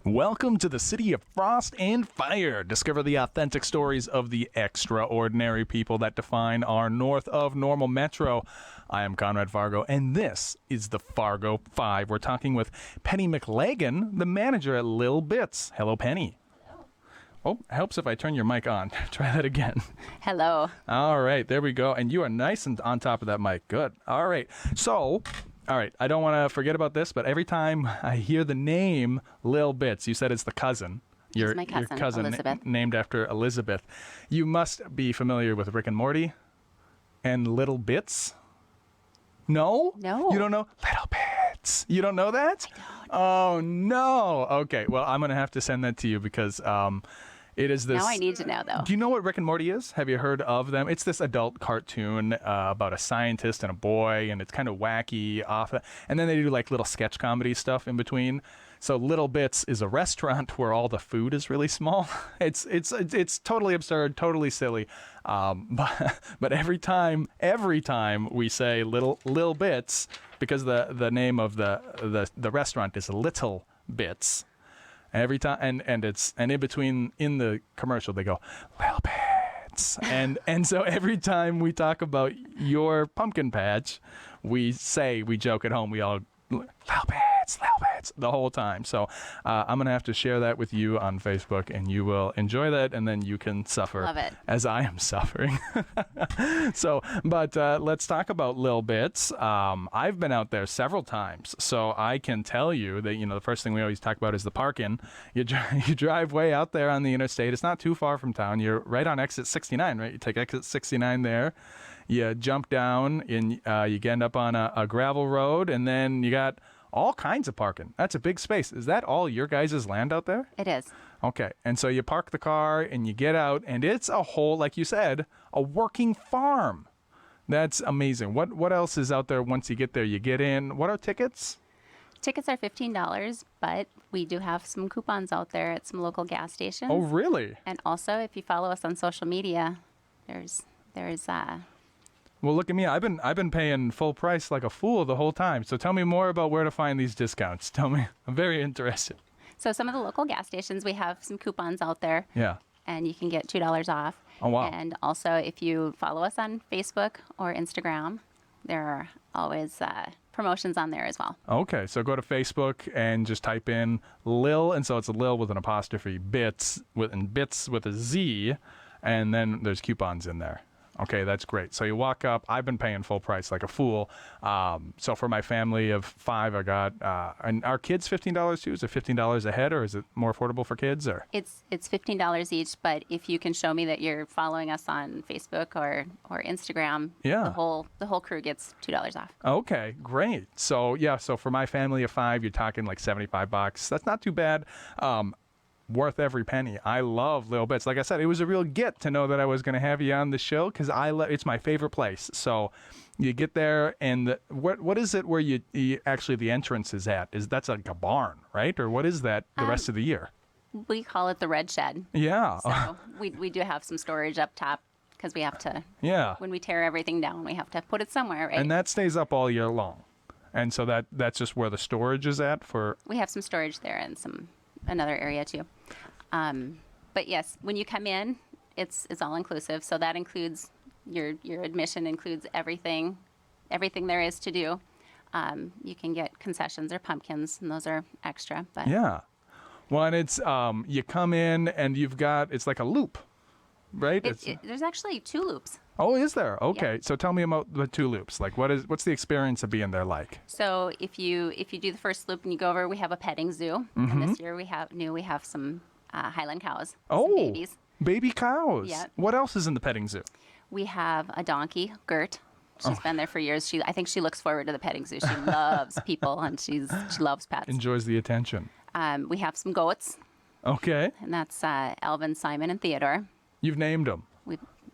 Welcome to the city of frost and fire. Discover the authentic stories of the extraordinary people that define our north of normal metro. I am Conrad Fargo, and this is the Fargo Five. We're talking with Penny McLagan, the manager at Lil Bitz. Hello, Penny. Hello. Oh, helps if I turn your mic on. Try that again. Hello. All right, there we go. And you are nice and on top of that mic. Good. All right. All right, I don't want to forget about this, but every time I hear the name Lil Bitz, you said it's the cousin. She's my cousin, Elizabeth. Named after Elizabeth. You must be familiar with Rick and Morty and Little Bitz. No? No. You don't know? Little Bitz. You don't know that? I don't. Oh, no. Okay, well, I'm going to have to send that to you because it is this... Now I need to know, though. Do you know what Rick and Morty is? Have you heard of them? It's this adult cartoon about a scientist and a boy, and it's kind of wacky. And then they do like little sketch comedy stuff in between. So Little Bitz is a restaurant where all the food is really small. It's totally absurd, totally silly. But every time we say Lil Bitz, because the name of the restaurant is Little Bitz. Every time, and in between in the commercial they go Lil Bitz, and so every time we talk about your pumpkin patch, we joke at home, we all Lil Bitz the whole time. So I'm gonna have to share that with you on Facebook, and you will enjoy that, and then you can suffer Love it. as I am suffering. But let's talk about Lil Bitz. I've been out there several times, so I can tell you that the first thing we always talk about is the parking. You drive way out there on the interstate. It's not too far from town. You're right on exit 69, right? You take exit 69 there. You jump down, and you end up on a gravel road, and then you got all kinds of parking. That's a big space. Is that all your guys' land out there? It is. Okay. And so you park the car and you get out, and it's a whole, like you said, a working farm. That's amazing. What else is out there once you get there? You get in. What are tickets? Tickets are $15, but we do have some coupons out there at some local gas stations. Oh, really? And also, if you follow us on social media, there's Well, look at me. I've been paying full price like a fool the whole time. So tell me more about where to find these discounts. Tell me. I'm very interested. So some of the local gas stations, we have some coupons out there. Yeah. And you can get $2 off. Oh, wow. And also, if you follow us on Facebook or Instagram, there are always promotions on there as well. Okay, so go to Facebook and just type in Lil, and so it's a Lil with an apostrophe, Bitz with a Z, and then there's coupons in there. Okay, that's great. So you walk up. I've been paying full price like a fool. So for my family of 5, I got, and our kids $15 too? Is it $15 a head, or is it more affordable for kids? Or It's $15 each, but if you can show me that you're following us on Facebook or Instagram, Yeah. the whole crew gets $2 off. Okay, great. So so for my family of 5, you're talking like $75. That's not too bad. Worth every penny. I love Lil Bitz. Like I said, it was a real get to know that I was going to have you on the show because it's my favorite place. So you get there, and what is it where you actually the entrance is at? That's like a barn, right? Or what is that the rest of the year? We call it the Red Shed. Yeah. So we do have some storage up top because we have to. Yeah. When we tear everything down, we have to put it somewhere, right? And that stays up all year long. And so that's just where the storage is at for. We have some storage there and another area too. But yes, when you come in, it's all inclusive. So that includes your admission, includes everything there is to do. You can get concessions or pumpkins, and those are extra. But Yeah. Well, and it's you come in and it's like a loop, right? there's actually 2 loops. Oh, is there? Okay. Yeah. So tell me about the 2 loops. Like what's the experience of being there like? So if you do the first loop and you go over, we have a petting zoo. Mm-hmm. And this year we have some Highland cows. Oh, some babies. Baby cows. Yeah. What else is in the petting zoo? We have a donkey, Girt. She's been there for years. I think she looks forward to the petting zoo. She loves people, and she loves pets. Enjoys the attention. We have some goats, Okay. and that's Alvin, Simon, and Theodore. You've named them.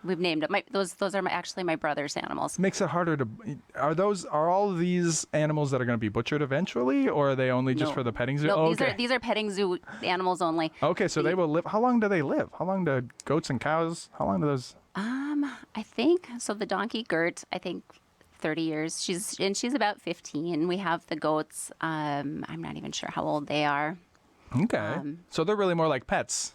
We've named them. Those are actually my brother's animals. Makes it harder to. Are all of these animals that are going to be butchered eventually, or are they only just No. for the petting zoo? No, Oh, okay. these are petting zoo animals only. Okay, so they will live. How long do they live? How long do goats and cows? How long do those? I think so. The donkey Girt, I think 30 years. She's about 15. We have the goats. I'm not even sure how old they are. Okay. So they're really more like pets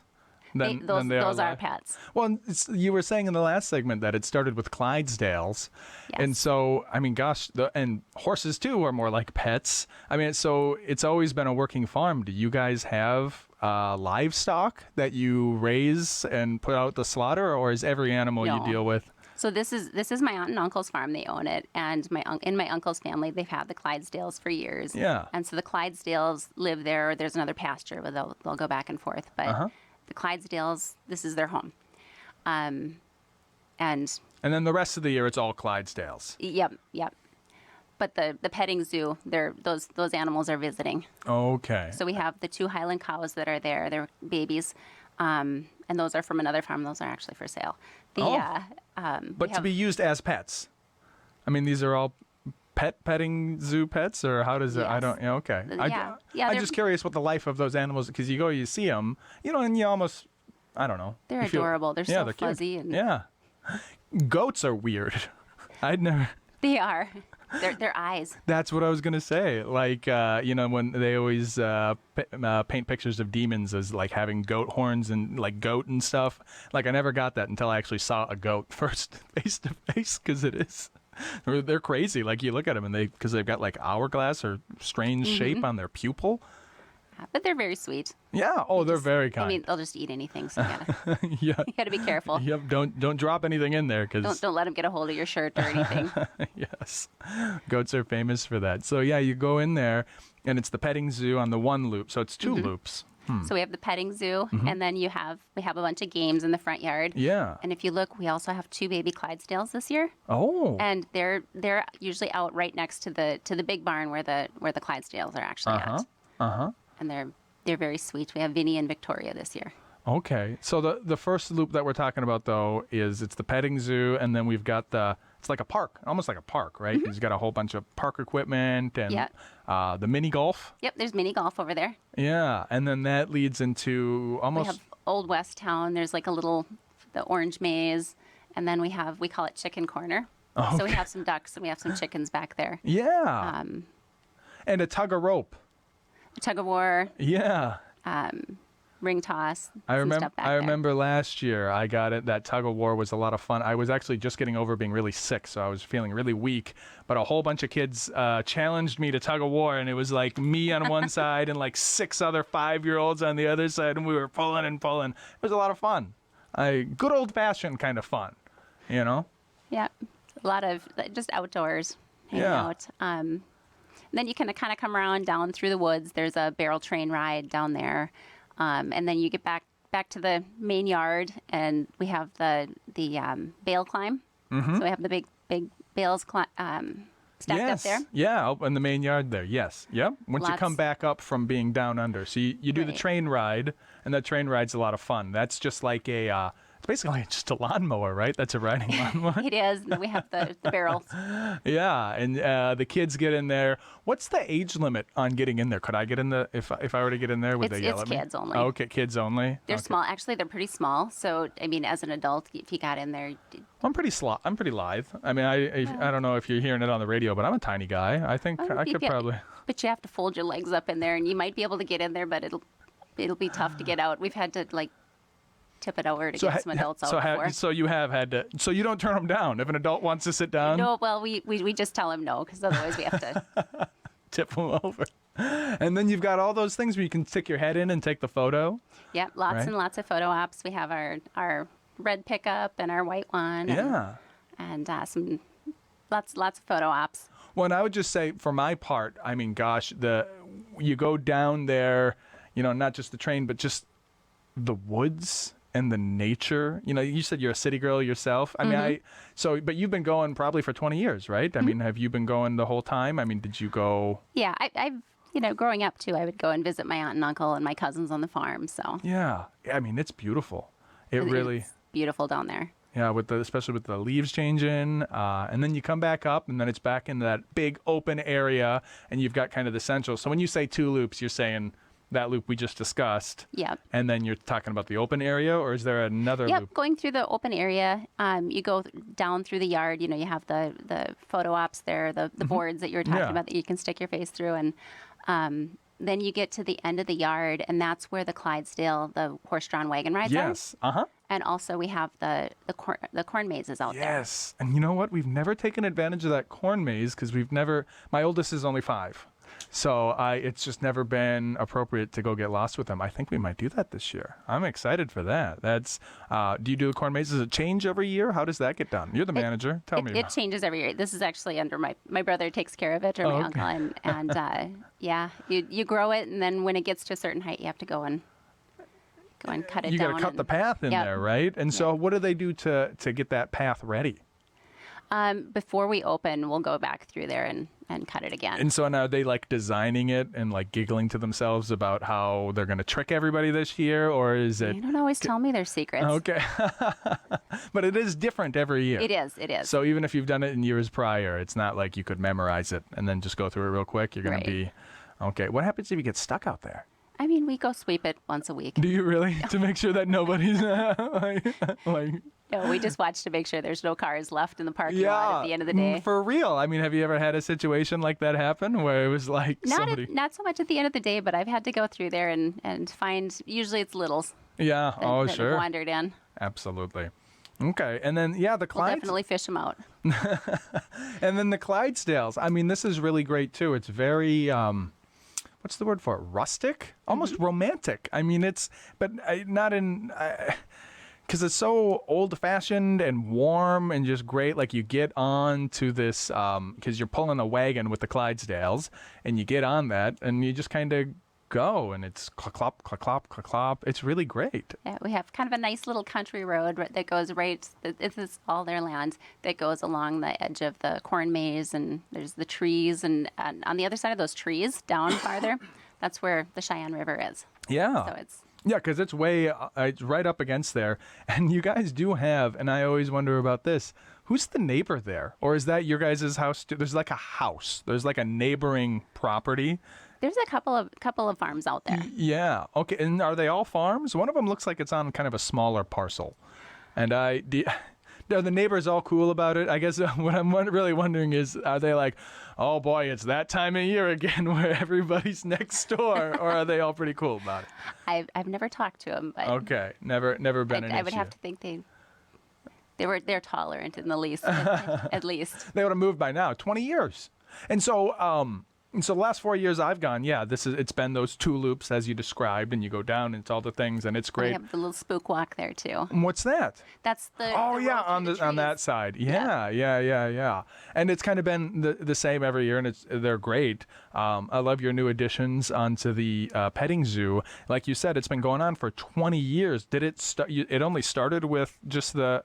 than they Those are live. pets. Well, you were saying in the last segment that it started with Clydesdales. Yes. And so, I mean, gosh, and horses too are more like pets. I mean, so it's always been a working farm. Do you guys have livestock that you raise and put out the slaughter, or is every animal you No. deal with? So this is my aunt and uncle's farm. They own it, and in my uncle's family, they've had the Clydesdales for years. Yeah. And so the Clydesdales live there. There's another pasture where they'll go back and forth. But the Clydesdales, this is their home. And And then the rest of the year, it's all Clydesdales. yep. But the petting zoo, those animals are visiting. Okay. So we have the 2 Highland cows that are there. They're babies, and those are from another farm. Those are actually for sale. But to be used as pets. I mean, these are all petting zoo pets, or how does it? I Yes. don't. Yeah, okay. Yeah, I'm they're- just curious what the life of those animals, because you see them, and you almost, I don't know. They're you feel- adorable. They're yeah, so they're cute. fuzzy and Yeah. Goats are weird. I'd never. they are. Their eyes. That's what I was gonna say. Like, when they always paint pictures of demons as like having goat horns and like goat and stuff. Like, I never got that until I actually saw a goat first, face to face, because it is. They're crazy. Like, you look at them and because they've got like hourglass or strange shape on their pupil. But they're very sweet. Yeah. Oh, they're very kind. I mean, they'll just eat anything, so yeah. you gotta be careful. Yep. Don't drop anything in there, because Don't let them get a hold of your shirt or anything. yes, goats are famous for that. So yeah, you go in there, and it's the petting zoo on the one loop. So it's 2 loops. So we have the petting zoo, and then we have a bunch of games in the front yard. Yeah. And if you look, we also have 2 baby Clydesdales this year, Oh. and they're usually out right next to the big barn where the Clydesdales are actually at. And they're very sweet. We have Vinny and Victoria this year. Okay. So the first loop that we're talking about, though, it's the petting zoo, and then we've got it's like a park, almost like a park, right? It's got a whole bunch of park equipment and Yeah. the mini golf. Yep, there's mini golf over there. Yeah. And then that leads into We almost. have Old West Town. There's like the orange maze, and then we call it Chicken Corner. Oh, So we have some ducks and we have some chickens back there. Yeah. And a tug of rope. Tug of war, Yeah. ring toss. I some remember. stuff back I there. remember last year I got it. That tug of war was a lot of fun. I was actually just getting over being really sick, so I was feeling really weak. But a whole bunch of kids challenged me to tug of war, and it was like me on one side and like 6 other 5-year-olds on the other side, and we were pulling and pulling. It was a lot of fun. Good old-fashioned kind of fun, Yeah, a lot of just outdoors, hanging Yeah. out. Then you can kind of come around down through the woods. There's a barrel train ride down there, and then you get back to the main yard, and we have the bale climb. So we have the big bales stacked up there. Yeah, up in the main yard there. Yes. Yep. Once you come Lots- back up from being down under. So you do the Right. train ride, and that train ride's a lot of fun. That's just like it's basically just a lawnmower, right? That's a riding lawnmower. It is. And then we have the barrels. Yeah, and the kids get in there. What's the age limit on getting in there? Could I get in if I were to get in there? Would they yell It's at me? kids only. Oh, okay, kids only. They're Okay. small. Actually, they're pretty small. So, I mean, as an adult, if you got in there, I'm pretty lithe. I mean, I don't know if you're hearing it on the radio, but I'm a tiny guy. I think I could probably. But you have to fold your legs up in there, and you might be able to get in there, but it'll be tough to get out. We've had to tip it over to get some adults out before. So you have had to. So you don't turn them down if an adult wants to sit down. No, well, we just tell them no, because otherwise we have to. Tip them over. And then you've got all those things where you can stick your head in and take the photo. Yep, lots Right. and lots of photo ops. We have our red pickup and our white one. Yeah. And some lots of photo ops. Well, and I would just say, for my part, I mean, gosh, you go down there, not just the train, but just the woods and the nature. You said you're a city girl yourself. I mean, but you've been going probably for 20 years, right? I mean, have you been going the whole time? I mean, did you go? Yeah, I've growing up too, I would go and visit my aunt and uncle and my cousins on the farm. So Yeah. I mean, it's beautiful. It really. it's beautiful down there. Yeah, especially with the leaves changing, and then you come back up, and then it's back in that big open area, and you've got kind of the central. So when you say 2 loops, you're saying that loop we just discussed. Yep. And then you're talking about the open area, or is there another Yep, loop? going through the open area. You go down through the yard. You have the photo ops there, the boards that you were talking Yeah. about that you can stick your face through, and then you get to the end of the yard, and that's where the Clydesdale, the horse-drawn wagon rides are. Yes. Uh-huh. And also we have the corn mazes out there. Yes. And you know what? We've never taken advantage of that corn maze because my oldest is only 5. So it's just never been appropriate to go get lost with them. I think we might do that this year. I'm excited for that. Do you do a corn maze? Does it change every year? How does that get done? You're the manager. Tell me. It changes every year. This is actually under my brother takes care of it, or my uncle, and yeah, you grow it, and then when it gets to a certain height, you have to go and cut it down. You got to cut the path in there, right? And so what do they do to get that path ready? Before we open, we'll go back through there and cut it again. And so now are they like designing it and like giggling to themselves about how they're going to trick everybody this year, or is it? They don't always tell me their secrets. Okay. But it is different every year. It is. So even if you've done it in years prior, it's not like you could memorize it and then just go through it real quick. You're going to be, okay. What happens if you get stuck out there? I mean, we go sweep it once a week. Do you really? To make sure that nobody's No, we just watch to make sure there's no cars left in the parking lot at the end of the day. For real. I mean, have you ever had a situation like that happen where it was like not so much at the end of the day, but I've had to go through there and find, usually it's littles. Yeah. That Sure. have wandered in. Absolutely. Okay. And then, the We'll definitely fish them out. And then the Clydesdales. I mean, this is really great too. It's very, what's the word for it? Rustic? Almost romantic. I mean, not in, because it's so old-fashioned and warm and just great. Like you get on to this, because you're pulling a wagon with the Clydesdales, and you get on that, and you just kind of go, and it's clop, clop, clop, clop, clop. It's really great. Yeah, we have kind of a nice little country road that goes right, this is all their land, that goes along the edge of the corn maze, and there's the trees, and on the other side of those trees, down farther, that's where the Cheyenne River is. Yeah. So it's... Yeah, because it's it's right up against there. And you guys do have, and I always wonder about this, who's the neighbor there? Or is that your guys' house too? There's like a house. There's like a neighboring property. There's a couple of farms out there. Yeah. Okay. And are they all farms? One of them looks like it's on kind of a smaller parcel. And are the neighbors all cool about it? I guess what I'm really wondering is, are they like, oh boy, it's that time of year again where everybody's next door, or are they all pretty cool about it? I've never talked to them, but okay, never been an issue. I would have to think they're tolerant in the least, at least. They would have moved by now. 20 years, and so the last 4 years I've gone, it's been those 2 loops as you described, and you go down, and it's all the things, and it's great. We have the little spook walk there too. And what's that? That's the on that side. Yeah. And it's kind of been the same every year, and they're great. I love your new additions onto the petting zoo. Like you said, it's been going on for 20 years. Did it start? It only started with just the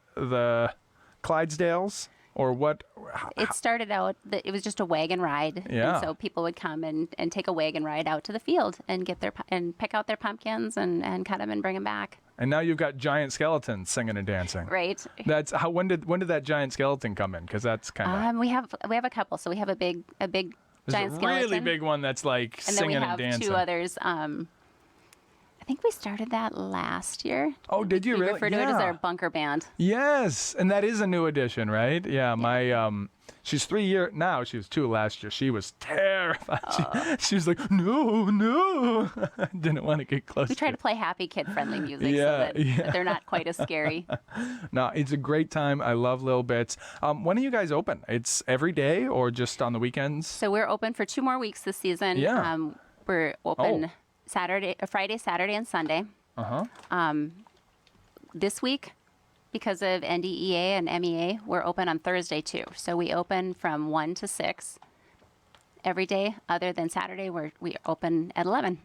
Clydesdales? Or what? It started out that it was just a wagon ride. Yeah. And so people would come and take a wagon ride out to the field and pick out their pumpkins and cut them and bring them back. And now you've got giant skeletons singing and dancing. Right. That's how. When did that giant skeleton come in? Because that's kind of. We have a couple. So we have a big There's giant a skeleton. really big one that's like and singing then we and dancing. have 2 others. I think we started that last year. Oh, did you really? We refer to it as our bunker band. Yes, and that is a new addition, right? Yeah, my she's 3 years now. She was 2 last year. She was terrified. She was like, no, didn't want to get close. We try to play happy, kid-friendly music Yeah, so that they're not quite as scary. No, it's a great time. I love Lil Bitz. When are you guys open? It's every day or just on the weekends? So we're open for 2 more weeks this season. Yeah. We're open Friday, Saturday, and Sunday. This week, because of NDEA and MEA, we're open on Thursday too. So we open from 1 to 6 every day, other than Saturday, where we open at 11.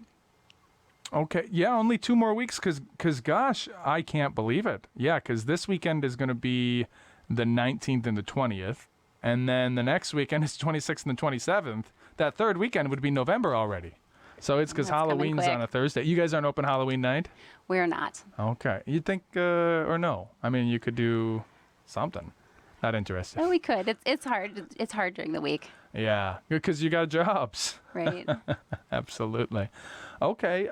Okay. Yeah, only 2 more weeks because gosh, I can't believe it. Yeah, because this weekend is going to be the 19th and the 20th. And then the next weekend is 26th and the 27th. That third weekend would be November already. So it's because Halloween's on a Thursday. You guys aren't open Halloween night? We're not. Okay. You'd think, or no? I mean, you could do something. Not interested. Oh, we could. It's hard. It's hard during the week. Yeah, because you got jobs. Right. Absolutely. Okay,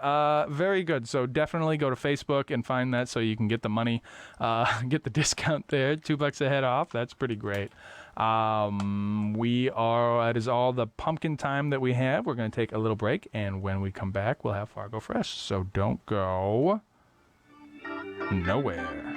very good. So definitely go to Facebook and find that so you can get the money, get the discount there, $2 a head off. That's pretty great. That is all the pumpkin time that we have. We're going to take a little break, and when we come back, we'll have Fargo Fresh. So don't go nowhere.